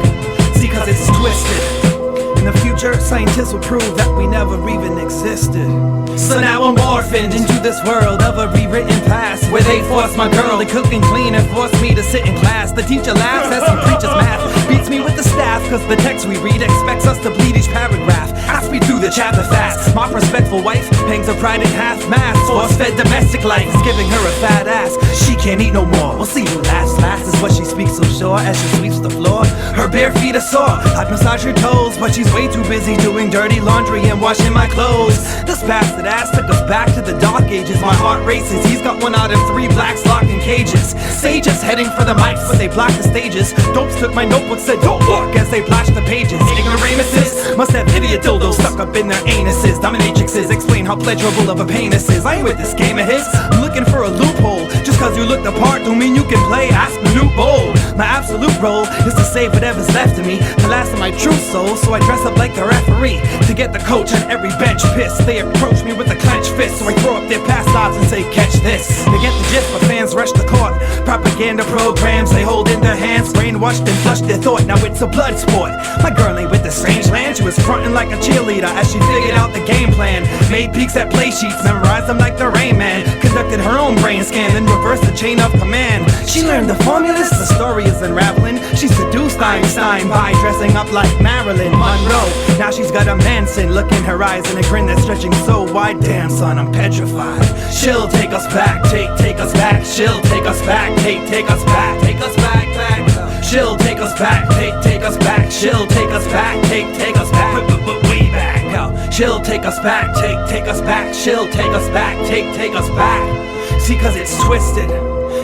See, cause it's twisted. In the future, scientists will prove that we never even existed. So now I'm orphaned into this world of a rewritten past, where they force my girl to cook and clean and force me to sit in class. The teacher laughs as he preaches math, beats me with the staff, cause the text we read expects us to bleed each paragraph. I speed through the chapter fast. My respectful wife hangs her pride in half-mast. Force-fed domestic life is giving her a fat ass. She can't eat no more, we'll see who last is what she speaks so sure as she sweeps the floor. Her bare feet are sore, I'd massage her toes, but she's way too busy doing dirty laundry and washing my clothes. This bastard ass took us back to the dark ages. My heart races, he's got 1 out of 3 blacks locked in cages. Sages heading for the mics, but they blocked the stages. Dopes took my notebook, said don't look as they flashed the pages. Ignoramuses must have idiot dildos stuck up in their anuses. Dominatrixes explain how pleasurable of a penis is. I ain't with this game of his, I'm looking for a loophole. Just cause you look the part don't mean you can play, ask the new bowl. My absolute role is to save whatever's left of me, the last of my true soul. So I dress up like the referee to get the coach on every bench pissed. They approach me with a clenched fist, so I throw up their past lives and say catch this. They get the gist, but fans rush the court. Propaganda programs they hold in their hands, brainwashed and flushed their thought. Now it's a blood sport. My girl ain't with the strange land, she was frontin' like a cheerleader as she figured out the game plan. Made peeks at play sheets, memorized them like the Rain Man. Conducted her own brain scan, then reversed the chain of command. She learned the formulas, the story is unraveling. She seduced Einstein by dressing up like Marilyn Monroe. Now she's got a Manson look in her eyes and a grin that's stretching so wide. Damn son, I'm petrified. She'll take us back, take us back. She'll take us back, take us back, take us back, back. She'll take us back, take us back. She'll take us back, take us back, way back. She'll take us back, take us back. She'll take us back, take us back. See, cause it's twisted.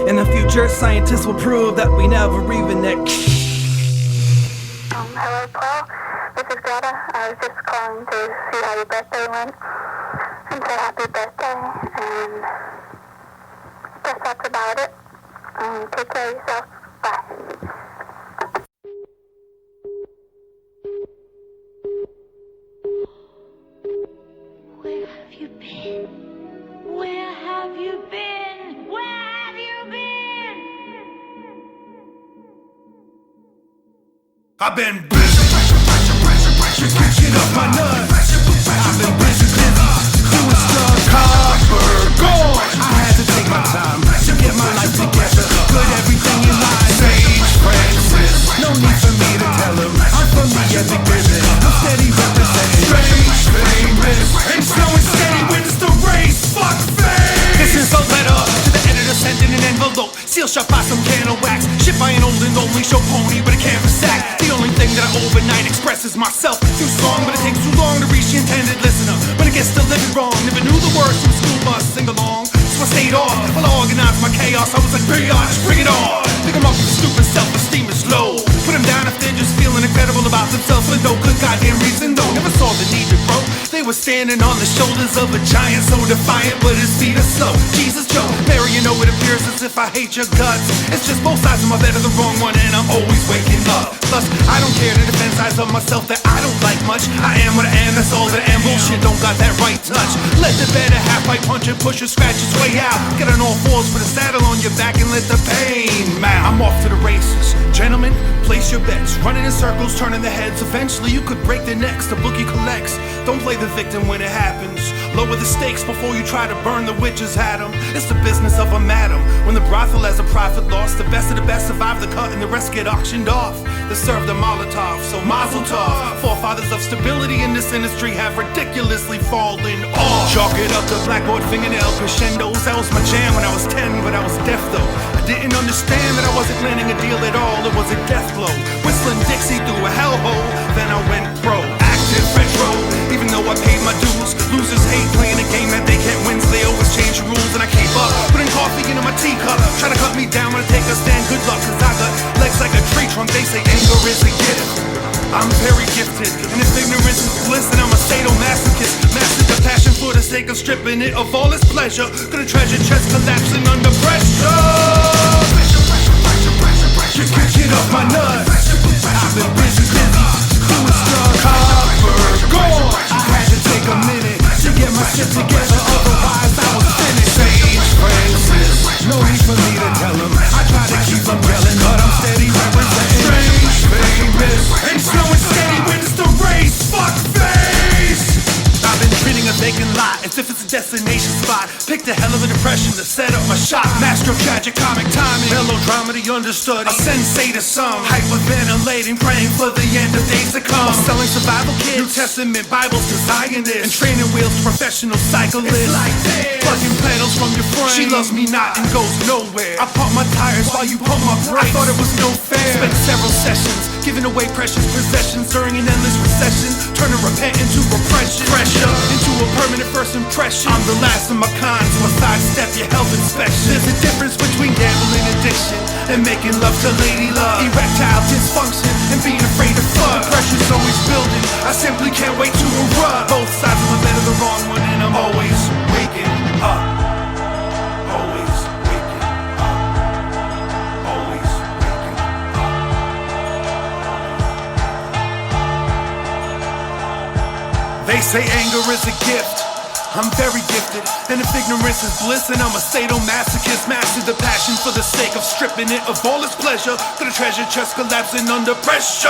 In the future, scientists will prove that we never even I was just calling to see how your birthday went and say happy birthday, and I guess that's about it. Take care of yourself. Bye. Where have you been? Where have you been? Where have you been? I've been busy. Get up my nuts. I've been busy. Doing stuff. Copper gone. I had to take my time to get my life together. Put everything in line. Sage Francis. No need for me to tell him. I'm from the epic vision. I'm steady representing. Strange, famous, and slow and steady wins the race. Fuck face. This is a letter to the editor sent in an envelope. Sealed shut by some can of wax. Shipped by an old and lonely show pony with a canvas sack. The only thing that I overnight expresses myself through song, but it takes too long to reach the intended listener. When it gets delivered wrong, never knew the words from school bus sing along. So I stayed off while I organized my chaos. I was like, just bring it on. Pick him up with stupid self-esteem is low. Put him down if they're just feeling incredible about themselves for no good goddamn reason though. Never saw the need to grow. They were standing on the shoulders of a giant, so defiant, but his feet are slow. Jesus Joe, Mary, you know it appears as if I hate your guts. It's just both sides of my bed are the wrong one, and I'm always waking up. Plus, I don't care to defend sides of myself that I don't like much. I am what I am, that's all that I am. Bullshit don't got that right touch. Let the better half bite, punch and push or scratch its way out. Get on all fours, put a saddle on your back and let the pain mount. I'm off to the races. Gentlemen, place your bets. Running in circles, turning the heads. Eventually you could break their necks. The bookie collects. Don't play the victim when it happens. Lower the stakes before you try to burn the witches at them. It's the business of a madam. When the brothel has a profit loss, the best of the best survive the cut and the rest get auctioned off. They serve the Molotov, so mazel tov. Forefathers of stability in this industry have ridiculously fallen off. Chalk it up to blackboard fingernail crescendos. That was my jam when I was 10, but I was deaf though. I didn't understand that I wasn't landing a deal at all. It was a death blow. Whistling Dixie through a hellhole, then I went pro. Active retro, even though I paid my dues. Losers hate playing a game that they can't win, so they always change the rules. And I keep up, putting coffee into my teacup. Try to cut me down when I take a stand. Good luck, cause I got legs like a tree trunk. They say anger is a gift. I'm very gifted, and if ignorance is bliss, then I'm a sadomasochist. Mastered the passion for the sake of stripping it of all its pleasure. Gonna treasure chest collapsing under pressure. Get off my nuts. I've been busy, doing stuff. Copper gone. I had to take a minute to get my shit together, otherwise I was finished. Sage Francis, no need for me to tell him. I try to keep them yelling, but I'm steady representing. Strange, famous, and slow and steady wins the race. Fuck face. I've been treating a vacant lot as if it's a destination spot. Picked a hell of a depression to set up my shop. Master of tragic comic timing, melodrama the understudy. I sensate a song, hyperventilating, praying for the end of days to come. While selling survival kits, New Testament Bibles to Zionists, and training wheels to professional cyclists. It's like this, plugging pedals from your frame. She loves me not and goes nowhere. I pump my tires while you pump my brakes. I thought it was no fair. Spent several sessions giving away precious possessions during an endless recession. Turning repent into repression. Pressure into a permanent first impression. I'm the last of my kind, so I sidestep your health inspection. There's a difference between gambling addiction and making love to lady love. Erectile dysfunction and being afraid to fuck. The pressure's always building, I simply can't wait to erupt. Both sides of my bed are the wrong one, and I'm always waking up. Always waking up. Always waking up. They say anger is a gift. I'm very gifted, and if ignorance is bliss, and I'm a sadomasochist. Mastered the passion for the sake of stripping it of all its pleasure. Gonna treasure chest collapsing under pressure.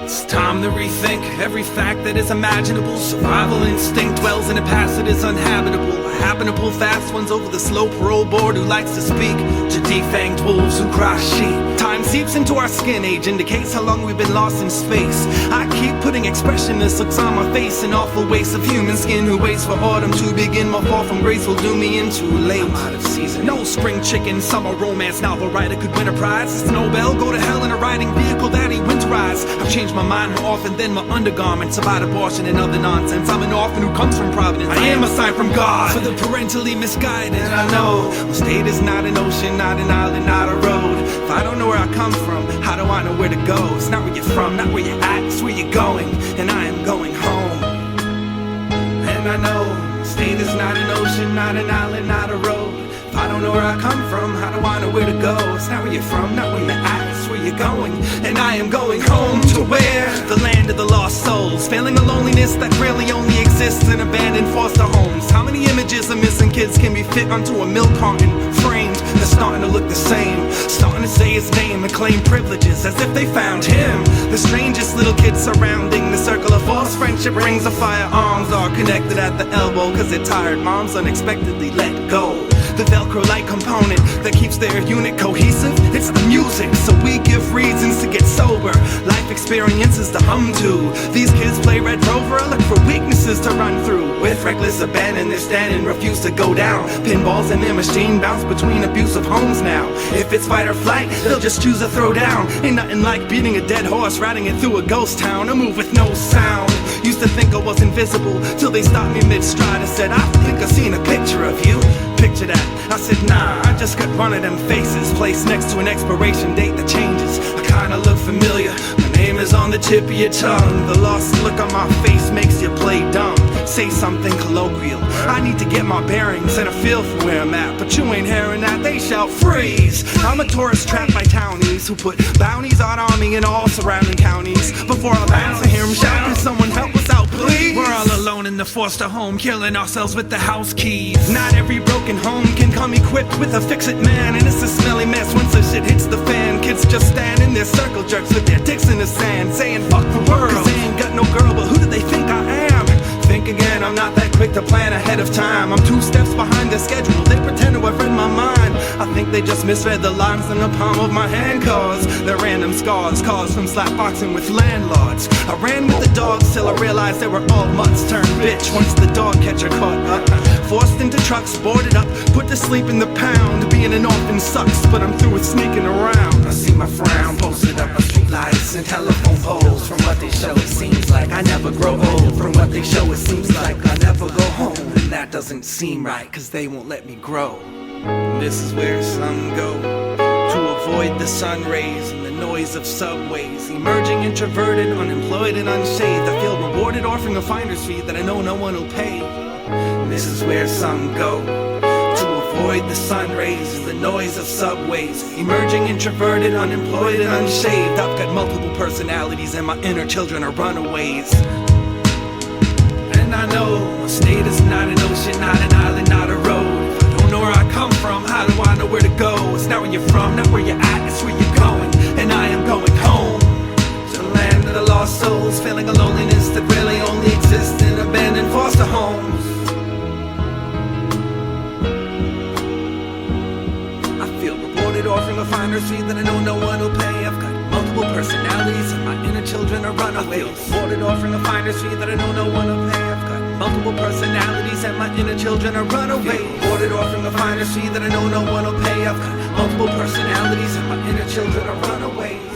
It's time to rethink every fact that is imaginable. Survival instinct dwells in a past that is uninhabitable. I happen to pull fast ones over the slow parole board who likes to speak to defanged wolves who cry sheep. Time seeps into our skin, age indicates how long we've been lost in space. I keep putting expressionless looks on my face, an awful waste of human skin who waits for autumn to begin. My fall from grace will do me in too late. I'm out of season. No spring chicken, summer romance novel writer could win a prize. It's Nobel, go to hell in a riding vehicle that ain't winterized. I've changed my mind more often than my undergarments about abortion and other nonsense. I'm an orphan who comes from Providence. I am a sign from God for the parentally misguided. And I know the state is not an ocean, not an island, not a road. If I don't know where I come from, how do I know where to go? It's not where you're from, not where you're at, it's where you're going. And I am going home. And I know the state is not an ocean, not an island, not a road. If I don't know where I come from, how do I know where to go? It's not where you're from, not where you're at, it's where you're going. And I am going home to where? The land of the lost souls, feeling a loneliness that really only exists in abandoned foster homes. How many images of missing kids can be fit onto a milk carton, framed? They're starting to look the same, starting to say his name and claim privileges as if they found him. The strangest little kids surrounding the circle of false friendship rings of firearms are connected at the elbow cause their tired moms unexpectedly let go. The Velcro-like component that keeps their unit cohesive, it's the music, so we give reasons to get sober, life experiences to hum to. These kids play Red Rover, I look for weaknesses to run through. With reckless abandon, they're standing, refuse to go down. Pinballs in their machine bounce between abusive homes now. If it's fight or flight, they'll just choose a throwdown. Ain't nothing like beating a dead horse, riding it through a ghost town. A move with no sound. Used to think I was invisible, till they stopped me mid-stride and said, I think I seen a picture of you. Picture that. I said, nah, I just got one of them faces placed next to an expiration date that changes. I kinda look familiar. My name is on the tip of your tongue. The lost look on my face makes you play dumb. Say something colloquial. I need to get my bearings and a feel for where I'm at, but you ain't hearing that. They shout freeze. I'm a tourist trapped by townies who put bounties out on me in all surrounding counties. Before I bounce, I hear them shout, can someone help us out, please? We're all alone in the foster home, killing ourselves with the house keys. Not every broken home can come equipped with a fix-it man, and it's a smelly mess once the shit hits the fan. Kids just stand in their circle jerks with their dicks in the sand, saying fuck the world, cause they ain't got no girl, but who do they think I am? Think again, I'm not that quick to plan ahead of time. I'm 2 steps behind the schedule, they pretend to have read my mind. I think they just misread the lines in the palm of my hand, cause they're random scars caused from slapboxing with landlords. I ran with the dogs till I realized they were all mutts turned bitch. Once the dog catcher caught up, forced into trucks, boarded up, put to sleep in the pound. Being an orphan sucks, but I'm through with sneaking around. I see my frown posted up on street lights and telephone poles. From what they show, it seems like I never grow old. From what they show, it seems like I never go home. And that doesn't seem right, cause they won't let me grow. This is where some go to avoid the sun rays and the noise of subways. Emerging introverted, unemployed and unshaved, I feel rewarded offering a finder's fee that I know no one will pay. This is where some go to avoid the sun rays and the noise of subways. Emerging introverted, unemployed and unshaved, I've got multiple personalities and my inner children are runaways. And I know a state is not an ocean, not an island, not a road. If I don't know where I come from, how do I know where to go? It's not where you're from, not where you're at, it's where you're going. And I am going home to the land of the lost souls, feeling a loneliness that really only exists in abandoned foster homes. I feel rewarded offering a finder's fee that I know no one will pay. I've got multiple personalities and my inner children are runaways. I feel rewarded offering a finder's fee that I know no one will pay. I've got multiple personalities and my inner children are runaways. Rewarded offering a finder's fee that I know no one will pay. I've got multiple personalities and my inner children are runaways.